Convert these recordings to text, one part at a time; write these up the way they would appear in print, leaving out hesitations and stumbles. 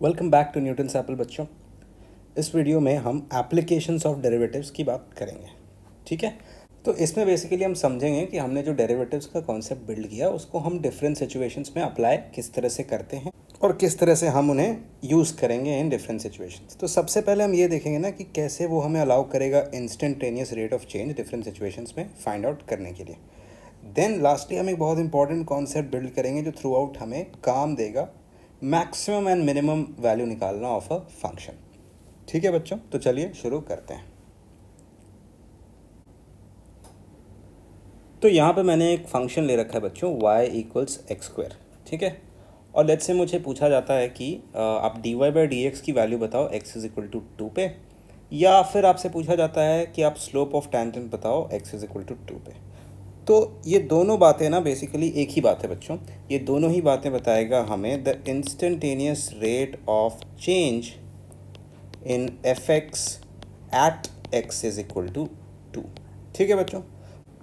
Welcome back to Newton Apple बच्चों। इस video में हम एप्लीकेशंस ऑफ डेरिवेटिव्स की बात करेंगे। ठीक है, तो इसमें बेसिकली हम समझेंगे कि हमने जो डेरिवेटिव्स का कॉन्सेप्ट बिल्ड किया उसको हम डिफरेंट सिचुएशंस में अप्लाई किस तरह से करते हैं और किस तरह से हम उन्हें यूज़ करेंगे इन डिफरेंट सिचुएशंस। तो सबसे पहले हम ये देखेंगे ना कि कैसे वो हमें अलाउ करेगा instantaneous rate of change different situations में फाइंड आउट करने के लिए। देन लास्टली हम एक बहुत इंपॉर्टेंट कॉन्सेप्ट बिल्ड करेंगे जो थ्रू आउट हमें काम देगा मैक्सिमम एंड मिनिमम वैल्यू निकालना ऑफ अ फंक्शन। ठीक है बच्चों, तो चलिए शुरू करते हैं। तो यहाँ पे मैंने एक फंक्शन ले रखा है बच्चों y इक्वल्स एक्स स्क्वायर। ठीक है, और लेट्स से मुझे पूछा जाता है कि आप dy बाई डी एक्स की वैल्यू बताओ x इज इक्वल टू 2 पे, या फिर आपसे पूछा जाता है कि आप स्लोप ऑफ टेंजेंट बताओ x इज इक्वल टू 2 पे। तो ये दोनों बातें ना बेसिकली एक ही बात है बच्चों। ये दोनों ही बातें बताएगा हमें the instantaneous rate of change in F X at X is equal to 2। ठीक है बच्चों,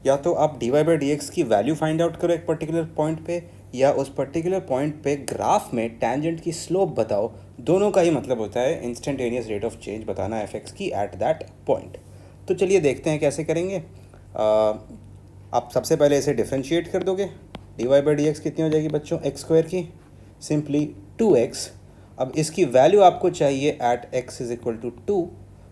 या तो आप D Y by D x की वैल्यू फाइंड आउट करो एक पर्टिकुलर पॉइंट पे, या उस पर्टिकुलर पॉइंट पे ग्राफ में टेंजेंट की स्लोप बताओ। दोनों का ही मतलब होता है इंस्टेंटेनियस रेट ऑफ चेंज बताना एफ एक्स की एट दैट पॉइंट। तो चलिए देखते हैं कैसे करेंगे। आप सबसे पहले इसे डिफ्रेंशिएट कर दोगे। D Y by D X कितनी हो जाएगी बच्चों एक्स स्क्वायर की, सिंपली 2x। अब इसकी वैल्यू आपको चाहिए at x is equal to 2,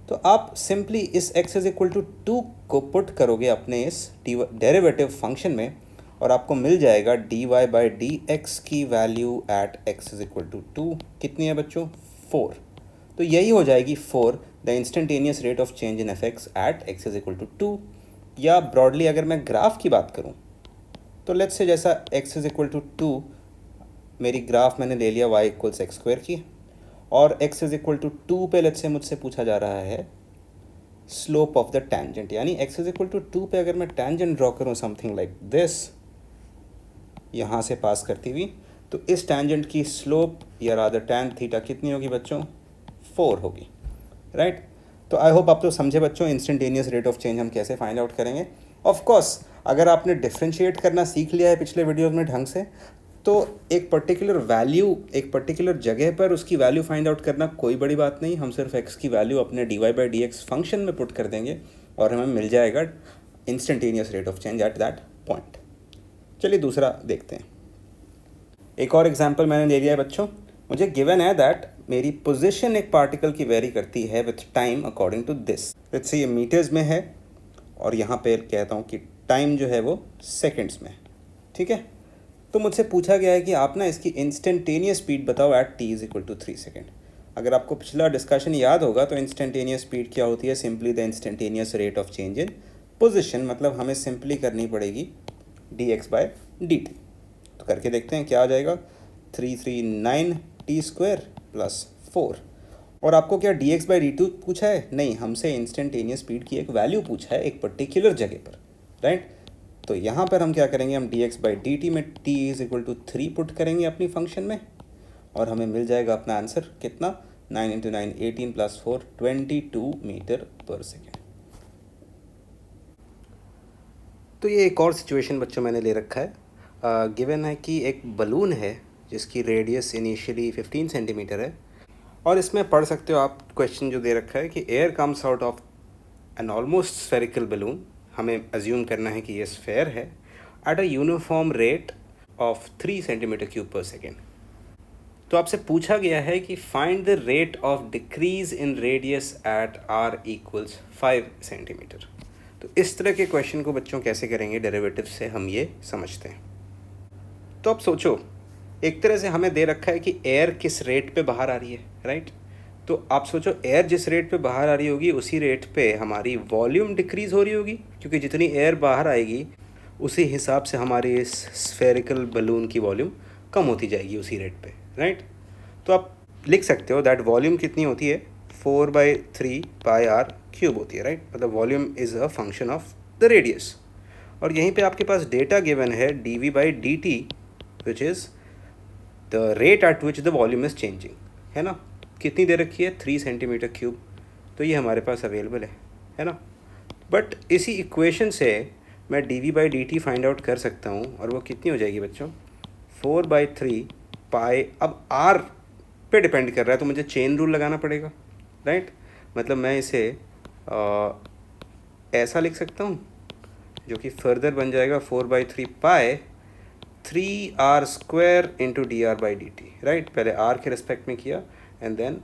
तो आप सिंपली इस x इज इक्वल टू 2 को पुट करोगे अपने इस डेरिवेटिव फंक्शन में और आपको मिल जाएगा d Y by D x की value at x is equal to 2 कितनी है बच्चों 4। तो यही हो जाएगी 4 the instantaneous rate of change in F X at x is equal to 2। या ब्रॉडली अगर मैं ग्राफ की बात करूं तो लेट्स से जैसा x इज इक्वल टू 2 मेरी ग्राफ मैंने ले लिया y इक्वल्स एक्स स्क्वायर की, और x इज इक्वल टू 2 पे लेट्स से मुझसे पूछा जा रहा है स्लोप ऑफ द टेंजेंट, यानी x इज इक्वल टू 2 पे अगर मैं टेंजेंट ड्रॉ करूं समथिंग लाइक दिस यहाँ से पास करती हुई, तो इस टेंजेंट की स्लोप या रादर tan थीटा कितनी होगी बच्चों 4 होगी, राइट। तो आई होप आप तो समझे बच्चों इंस्टेंटेनियस रेट ऑफ चेंज हम कैसे फाइंड आउट करेंगे। ऑफ कोर्स अगर आपने डिफ्रेंशिएट करना सीख लिया है पिछले वीडियोस में ढंग से, तो एक पर्टिकुलर वैल्यू एक पर्टिकुलर जगह पर उसकी वैल्यू फाइंड आउट करना कोई बड़ी बात नहीं। हम सिर्फ x की वैल्यू अपने D Y by D X function में पुट कर देंगे और हमें मिल जाएगा instantaneous rate of change at that point. चलिए दूसरा देखते हैं। एक और एग्जाम्पल मैंने ले लिया है बच्चों। मुझे गिवन है दैट मेरी पोजीशन एक पार्टिकल की वेरी करती है with time according to this. Let's say ये मीटर्स में है और यहाँ पे कहता हूँ कि टाइम जो है वो सेकंड्स में। ठीक है, तो मुझसे पूछा गया है कि आप ना इसकी इंस्टेंटेनियस स्पीड बताओ at t is equal to 3 second. अगर आपको पिछला डिस्कशन याद होगा तो इंस्टेंटेनियस स्पीड क्या होती है, simply the instantaneous rate of change in position, मतलब हमें सिंपली करनी पड़ेगी dx बाय dt। तो करके देखते हैं क्या आ जाएगा, 339 t स्क्वायर प्लस 4। और आपको क्या dx बाई डी टू पूछा है, नहीं, हमसे इंस्टेंटेनियस स्पीड की एक वैल्यू पूछा है एक पर्टिकुलर जगह पर, राइट। तो यहाँ पर हम क्या करेंगे, हम dx बाई डी टी में t is equal to 3 put करेंगे अपनी फंक्शन में और हमें मिल जाएगा अपना आंसर कितना, 9 इंटू 9 18 प्लस 4 22 मीटर पर सेकेंड। तो ये एक और सिचुएशन बच्चों मैंने ले रखा है। गिवन है कि एक बलून है जिसकी रेडियस इनिशियली 15 सेंटीमीटर है, और इसमें पढ़ सकते हो आप क्वेश्चन जो दे रखा है कि air comes out of an almost spherical balloon, हमें अज्यूम करना है कि ये स्फेयर है, at a uniform rate of 3 centimetre cube per second. तो आपसे पूछा गया है कि find the rate of decrease in radius at r equals 5 centimetre. तो इस तरह के क्वेश्चन को बच्चों कैसे करेंगे डेरिवेटिव से, हम ये समझते हैं। तो अब सोचो, एक तरह से हमें दे रखा है कि एयर किस रेट पे बाहर आ रही है, राइट। तो आप सोचो एयर जिस रेट पे बाहर आ रही होगी उसी रेट पे हमारी वॉल्यूम डिक्रीज़ हो रही होगी, क्योंकि जितनी एयर बाहर आएगी उसी हिसाब से हमारी इस स्फेरिकल बलून की वॉल्यूम कम होती जाएगी उसी रेट पे, राइट। तो आप लिख सकते हो दैट वॉल्यूम कितनी होती है, 4/3 पाई आर क्यूब होती है, राइट। मतलब volume is a function of the radius. और यहीं पे आपके पास डेटा गिवन है D V by D T which is the rate at which the volume is changing, है ना। कितनी दे रखी है, 3 सेंटीमीटर क्यूब, तो ये हमारे पास अवेलेबल है ना। बट इसी इक्वेशन से मैं D V by D T find out कर सकता हूँ, और वो कितनी हो जाएगी बच्चों, 4/3 पाई। अब आर पे डिपेंड कर रहा है, तो मुझे चेन रूल लगाना पड़ेगा, राइट। मतलब मैं इसे ऐसा लिख सकता हूँ, जो कि फर्दर बन जाएगा 4/3 पाई 3r² इंटू dr/dt, राइट। पहले r के रिस्पेक्ट में किया एंड देन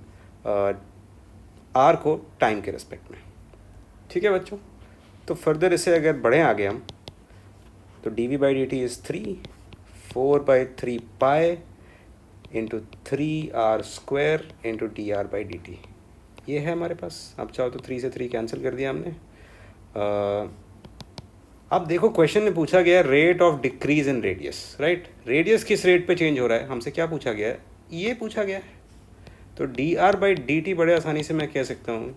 r को टाइम के रिस्पेक्ट में, ठीक है बच्चों। तो फर्दर इसे अगर बढ़े आगे हम, तो dv/dt is 4/3 pi into 3r² into dr/dt, ये है हमारे पास। अब चाहो तो 3 से 3 कैंसिल कर दिया हमने। अब देखो क्वेश्चन में पूछा गया है rate of decrease in radius, right. Radius किस रेट पे चेंज हो रहा है, हमसे क्या पूछा गया है, ये पूछा गया है। तो dr/dt बड़े आसानी से मैं कह सकता हूँ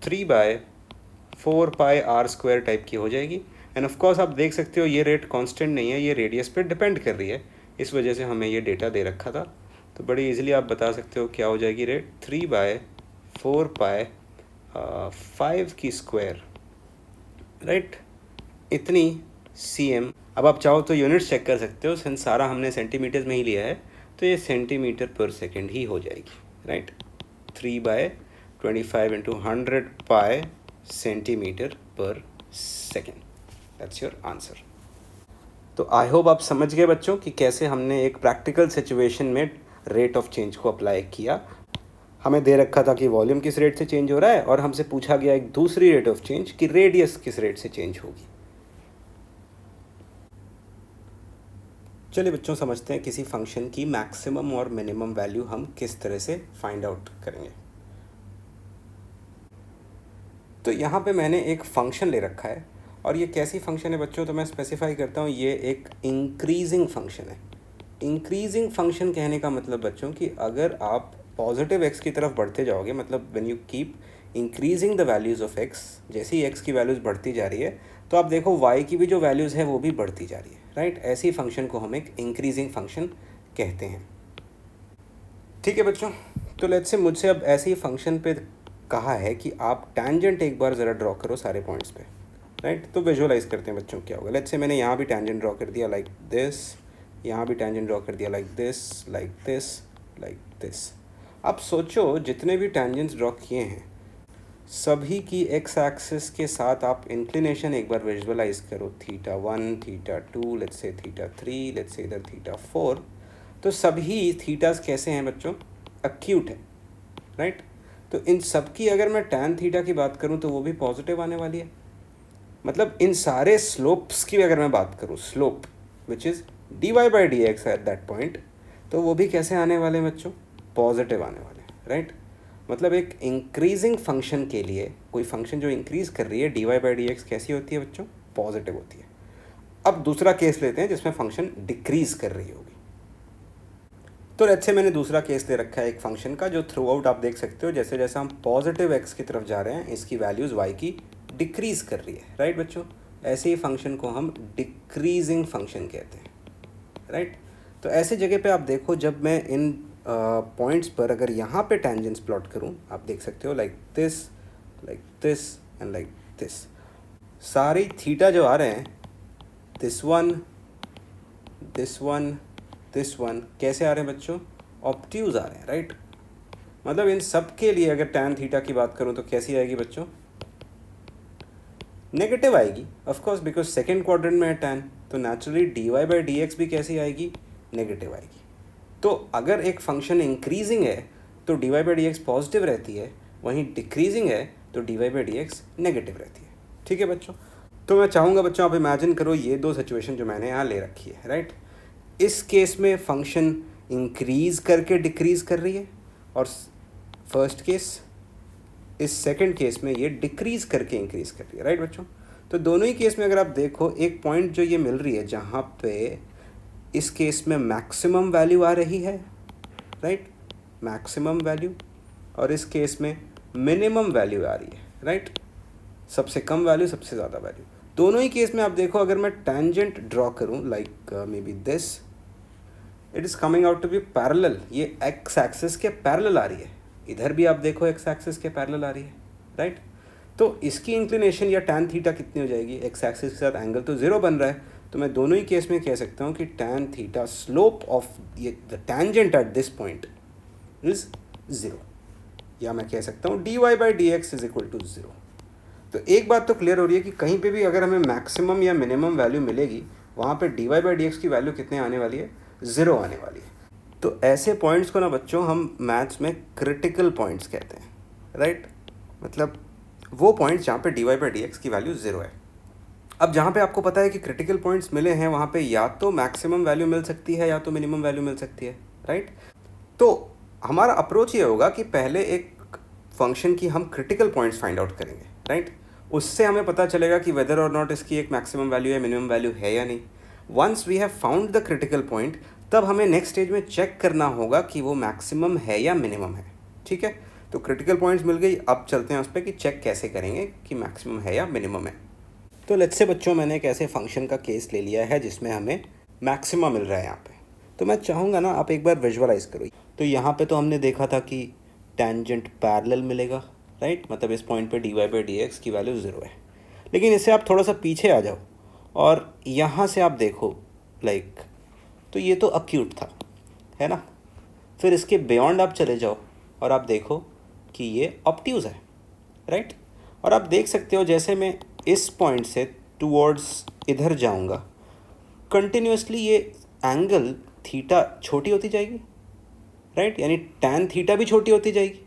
3/4 पाई r² टाइप की हो जाएगी। एंड ऑफ कोर्स आप देख सकते हो ये रेट कांस्टेंट नहीं है, ये रेडियस पे डिपेंड कर रही है, इस वजह से हमें ये डेटा दे रखा था। तो बड़ी इजीली आप बता सकते हो क्या हो जाएगी रेट, 3/4 पाई 5 की स्क्वायर, राइट, इतनी cm। अब आप चाहो तो यूनिट्स चेक कर सकते हो, सिंस सारा हमने सेंटीमीटर्स में ही लिया है, तो ये सेंटीमीटर पर सेकेंड ही हो जाएगी, राइट। 3/25 इंटू 100 पाई सेंटीमीटर पर सेकेंड, दैट्स योर आंसर। तो आई होप आप समझ गए बच्चों कि कैसे हमने एक प्रैक्टिकल सिचुएशन में रेट ऑफ चेंज को अप्लाई किया। हमें दे रखा था कि वॉल्यूम किस रेट से चेंज हो रहा है, और हमसे पूछा गया एक दूसरी रेट ऑफ चेंज कि रेडियस किस रेट से चेंज होगी। चलिए बच्चों समझते हैं किसी फंक्शन की मैक्सिमम और मिनिमम वैल्यू हम किस तरह से फाइंड आउट करेंगे। तो यहाँ पे मैंने एक फंक्शन ले रखा है, और ये कैसी फंक्शन है बच्चों, तो मैं स्पेसिफाई करता हूँ, ये एक इंक्रीजिंग फंक्शन है। इंक्रीजिंग फंक्शन कहने का मतलब बच्चों कि अगर आप पॉजिटिव एक्स की तरफ बढ़ते जाओगे, मतलब when you keep increasing the values of x, जैसे ही एक्स की वैल्यूज़ बढ़ती जा रही है, तो आप देखो वाई की भी जो वैल्यूज़ है वो भी बढ़ती जा रही है, राइट। ऐसी फंक्शन को हम एक इंक्रीजिंग फंक्शन कहते हैं, ठीक है बच्चों। तो लेट्स से मुझसे अब ऐसे ही फंक्शन पे कहा है कि आप टैंजेंट एक बार ज़रा ड्रॉ करो सारे पॉइंट्स पे, राइट। तो विजुअलाइज करते हैं बच्चों क्या होगा। लेट्स से मैंने यहाँ भी टैंजेंट ड्रॉ कर दिया लाइक दिस, यहाँ भी टैंजेंट ड्रॉ कर दिया like this, like this, like this. अब सोचो जितने भी टैंजेंट्स ड्रॉ किए हैं सभी की एक्स एक्सिस के साथ आप इंक्लिनेशन एक बार विजुअलाइज करो, θ1, θ2, लेट्स से θ3, लेट्स से इधर θ4। तो सभी थीटास कैसे हैं बच्चों, एक्यूट है, राइट। तो इन सब की अगर मैं tan थीटा की बात करूं तो वो भी पॉजिटिव आने वाली है। मतलब इन सारे स्लोप्स की अगर मैं बात करूं, slope which is dy/dx eight that point, तो वो भी कैसे आने वाले हैं बच्चों, पॉजिटिव आने वाले हैं, राइट। मतलब एक इंक्रीजिंग फंक्शन के लिए, कोई फंक्शन जो इंक्रीज कर रही है, dy/dx कैसी होती है बच्चों, पॉजिटिव होती है। अब दूसरा केस लेते हैं जिसमें फंक्शन डिक्रीज कर रही होगी। तो लेट्स से मैंने दूसरा केस ले रखा है एक फंक्शन का, जो थ्रू आउट आप देख सकते हो जैसे जैसे हम पॉजिटिव एक्स की तरफ जा रहे हैं इसकी वैल्यूज़ वाई की डिक्रीज़ कर रही है, राइट बच्चों। ऐसे ही फंक्शन को हम डिक्रीजिंग फंक्शन कहते हैं, राइट। तो ऐसे जगह पे आप देखो, जब मैं इन पॉइंट्स पर अगर यहाँ पे टेंजेंट्स प्लॉट करूँ, आप देख सकते हो like this and like this, सारी थीटा जो आ रहे हैं, this one, this one, this one, कैसे आ रहे हैं बच्चों, ऑब्ट्यूज आ रहे हैं, राइट। मतलब इन सब के लिए अगर tan थीटा की बात करूं तो कैसी आएगी बच्चों, नेगेटिव आएगी, of course, because second quadrant में है tan, तो नेचुरली dy/dx भी कैसी आएगी, नेगेटिव आएगी। तो अगर एक फंक्शन इंक्रीजिंग है तो dy/dx पॉजिटिव रहती है, वहीं डिक्रीजिंग है तो dy/dx नेगेटिव रहती है, ठीक है बच्चों। तो मैं चाहूँगा बच्चों आप इमेजिन करो ये दो सिचुएशन जो मैंने यहाँ ले रखी है, राइट। इस केस में फंक्शन इंक्रीज करके डिक्रीज कर रही है, और फर्स्ट केस, इस सेकंड केस में ये डिक्रीज करके इंक्रीज कर रही है, राइट बच्चों। तो दोनों ही केस में अगर आप देखो, एक पॉइंट जो ये मिल रही है जहाँ पे इस केस में मैक्सिमम वैल्यू आ रही है, राइट, मैक्सिमम वैल्यू, और इस केस में मिनिमम वैल्यू आ रही है, राइट, सबसे कम वैल्यू सबसे ज़्यादा वैल्यू। दोनों ही केस में आप देखो, अगर मैं टेंजेंट ड्रॉ करूँ like may be this, it is coming out to be parallel, ये एक्स एक्सिस के पैरेलल आ रही है, इधर भी आप देखो एक्स एक्सिस के पैरेलल आ रही है, राइट। तो इसकी इंक्लिनेशन या tan थीटा कितनी हो जाएगी, एक्स एक्सिस के साथ एंगल तो 0 बन रहा है, तो मैं दोनों ही केस में कह सकता हूँ कि tan theta slope of the tangent at this point is 0, या मैं कह सकता हूँ dy by D X is equal to 0। तो एक बात तो क्लियर हो रही है कि कहीं पे भी अगर हमें मैक्सिमम या मिनिमम वैल्यू मिलेगी वहाँ पे dy बाई डी एक्स की वैल्यू कितने आने वाली है, 0 आने वाली है। तो ऐसे पॉइंट्स को ना बच्चों हम मैथ्स में क्रिटिकल पॉइंट्स कहते हैं, राइट। मतलब वो पॉइंट्स जहाँ पे dy बाई डी एक्स की वैल्यू 0 है। अब जहाँ पे आपको पता है कि क्रिटिकल पॉइंट्स मिले हैं वहाँ पे या तो मैक्सिमम वैल्यू मिल सकती है या तो मिनिमम वैल्यू मिल सकती है, राइट। तो हमारा अप्रोच ये होगा कि पहले एक फंक्शन की हम क्रिटिकल पॉइंट्स फाइंड आउट करेंगे, राइट। उससे हमें पता चलेगा कि वेदर और नॉट इसकी एक मैक्सिमम वैल्यू या मिनिमम वैल्यू है या नहीं। Once we have found the critical point, तब हमें नेक्स्ट स्टेज में चेक करना होगा कि वो मैक्सिमम है या मिनिमम है, ठीक है। तो क्रिटिकल पॉइंट्स मिल गई, अब चलते हैं उस पर कि चेक कैसे करेंगे कि मैक्सिमम है या मिनिमम है। तो लेट्स से बच्चों मैंने एक ऐसे फंक्शन का केस ले लिया है जिसमें हमें मैक्सिमा मिल रहा है यहाँ पे। तो मैं चाहूँगा ना आप एक बार विजुअलाइज करो। तो यहाँ पे तो हमने देखा था कि टेंजेंट पैरेलल मिलेगा, राइट। मतलब इस पॉइंट पे dy बाई डी एक्स की वैल्यू 0 है। लेकिन इससे आप थोड़ा सा पीछे आ जाओ और यहाँ से आप देखो लाइक, तो ये तो अक्यूट था, है ना। फिर इसके बियॉन्ड आप चले जाओ और आप देखो कि ये ऑब्ट्यूज़ है, राइट। और आप देख सकते हो जैसे मैं इस पॉइंट से टूवर्ड्स इधर जाऊंगा, कंटिन्यूसली ये एंगल थीटा छोटी होती जाएगी, राइट। यानी tan थीटा भी छोटी होती जाएगी।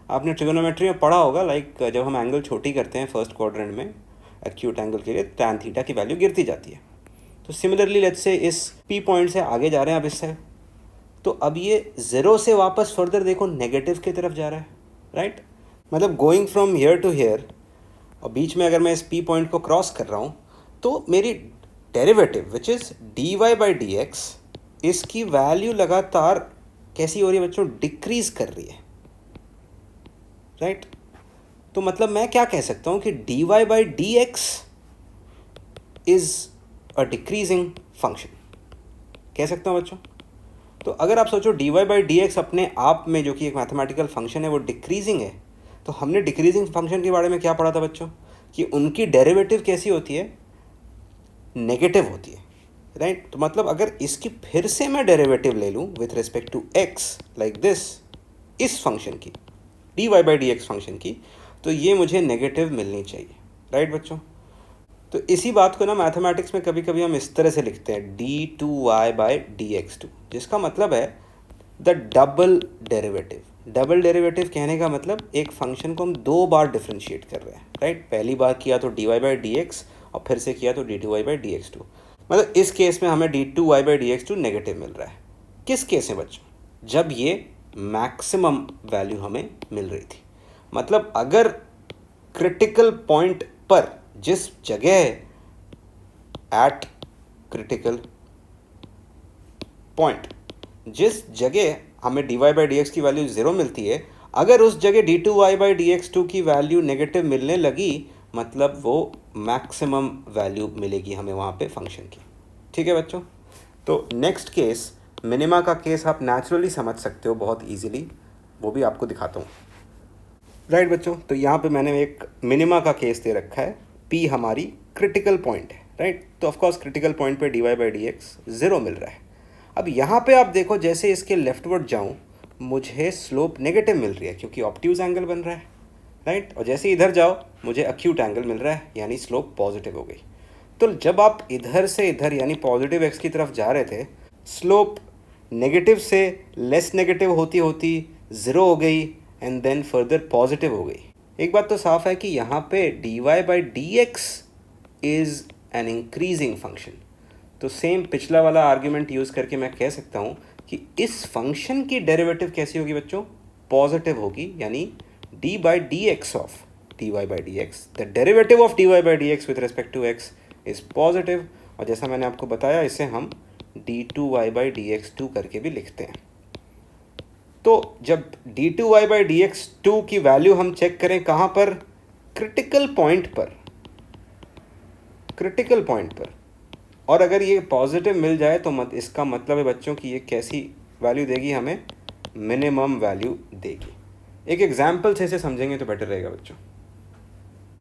आपने ट्रिगोनोमेट्री में पढ़ा होगा लाइक जब हम एंगल छोटी करते हैं फर्स्ट क्वाड्रेंट में एक्यूट एंगल के लिए, tan थीटा की वैल्यू गिरती जाती है। तो सिमिलरली लेट्स से इस P पॉइंट से आगे जा रहे हैं अब इससे, तो अब ये 0 से वापस फर्दर देखो नेगेटिव की तरफ जा रहा है, राइट। मतलब going from here to here, और बीच में अगर मैं इस P पॉइंट को क्रॉस कर रहा हूँ तो मेरी derivative which is dy by D x, इसकी वैल्यू लगातार कैसी हो रही है बच्चों, डिक्रीज कर रही है, राइट। तो मतलब मैं क्या कह सकता हूँ कि dy by D x is a decreasing function, कह सकता हूँ बच्चों। तो अगर आप सोचो dy बाई डी एक्स अपने आप में जो कि एक मैथमेटिकल फंक्शन है वो डिक्रीजिंग है, तो हमने डिक्रीजिंग फंक्शन के बारे में क्या पढ़ा था बच्चों कि उनकी डेरिवेटिव कैसी होती है, नेगेटिव होती है, राइट। तो मतलब अगर इसकी फिर से मैं डेरिवेटिव ले लूँ with respect to x like this, इस फंक्शन की dy by D X function की, तो ये मुझे नेगेटिव मिलनी चाहिए, राइट बच्चों। तो इसी बात को ना मैथमेटिक्स में कभी कभी हम इस तरह से लिखते हैं d2y by D x to, जिसका मतलब है the double derivative. Double derivative कहने का मतलब एक फंक्शन को हम 2 बार डिफ्रेंशिएट कर रहे हैं, राइट। पहली बार किया तो dy बाई डी एक्स और फिर से किया तो d2y by D x to. मतलब इस केस में हमें d2y by D x to negative मिल रहा है। किस केस में बच्चों, जब ये मैक्सिमम वैल्यू हमें मिल रही थी। मतलब अगर क्रिटिकल पॉइंट पर जिस जगह एट क्रिटिकल पॉइंट जिस जगह हमें dy बाई डी एक्स की वैल्यू 0 मिलती है, अगर उस जगह d2y by D x two की वैल्यू नेगेटिव मिलने लगी, मतलब वो मैक्सिमम वैल्यू मिलेगी हमें वहाँ पे फंक्शन की, ठीक है बच्चों। तो नेक्स्ट केस मिनिमा का केस आप नेचुरली समझ सकते हो बहुत इजीली, वो भी आपको दिखाता हूँ, राइट बच्चों। तो यहाँ पे मैंने एक मिनिमा का केस दे रखा है, P हमारी क्रिटिकल पॉइंट है, राइट। तो ऑफकोर्स क्रिटिकल पॉइंट पे dy बाई डी एक्स 0 मिल रहा है। अब यहाँ पे आप देखो जैसे इसके लेफ्टवर्ड जाऊँ मुझे स्लोप नेगेटिव मिल रही है क्योंकि ऑब्ट्यूज एंगल बन रहा है, राइट। और जैसे इधर जाओ मुझे एक्यूट एंगल मिल रहा है, यानी स्लोप पॉजिटिव हो गई। तो जब आप इधर से इधर यानी पॉजिटिव x की तरफ जा रहे थे, स्लोप नेगेटिव से लेस नेगेटिव होती होती 0 हो गई एंड देन फर्दर पॉजिटिव हो गई। एक बात तो साफ है कि यहाँ पे dy by D x is an increasing function. तो सेम पिछला वाला आर्ग्यूमेंट यूज़ करके मैं कह सकता हूँ कि इस फंक्शन की डेरिवेटिव कैसी होगी बच्चों, पॉजिटिव होगी। यानी D by D X of dy by D X, the derivative of dy by D X with respect to x is positive. और जैसा मैंने आपको बताया इसे हम d2y by D x to करके भी लिखते हैं। तो जब d2y by D x two की वैल्यू हम चेक करें कहाँ पर, क्रिटिकल पॉइंट पर, क्रिटिकल पॉइंट पर, और अगर ये पॉजिटिव मिल जाए तो इसका मतलब है बच्चों कि ये कैसी वैल्यू देगी, हमें मिनिमम वैल्यू देगी। एक एग्जाम्पल से इसे समझेंगे तो बेटर रहेगा बच्चों।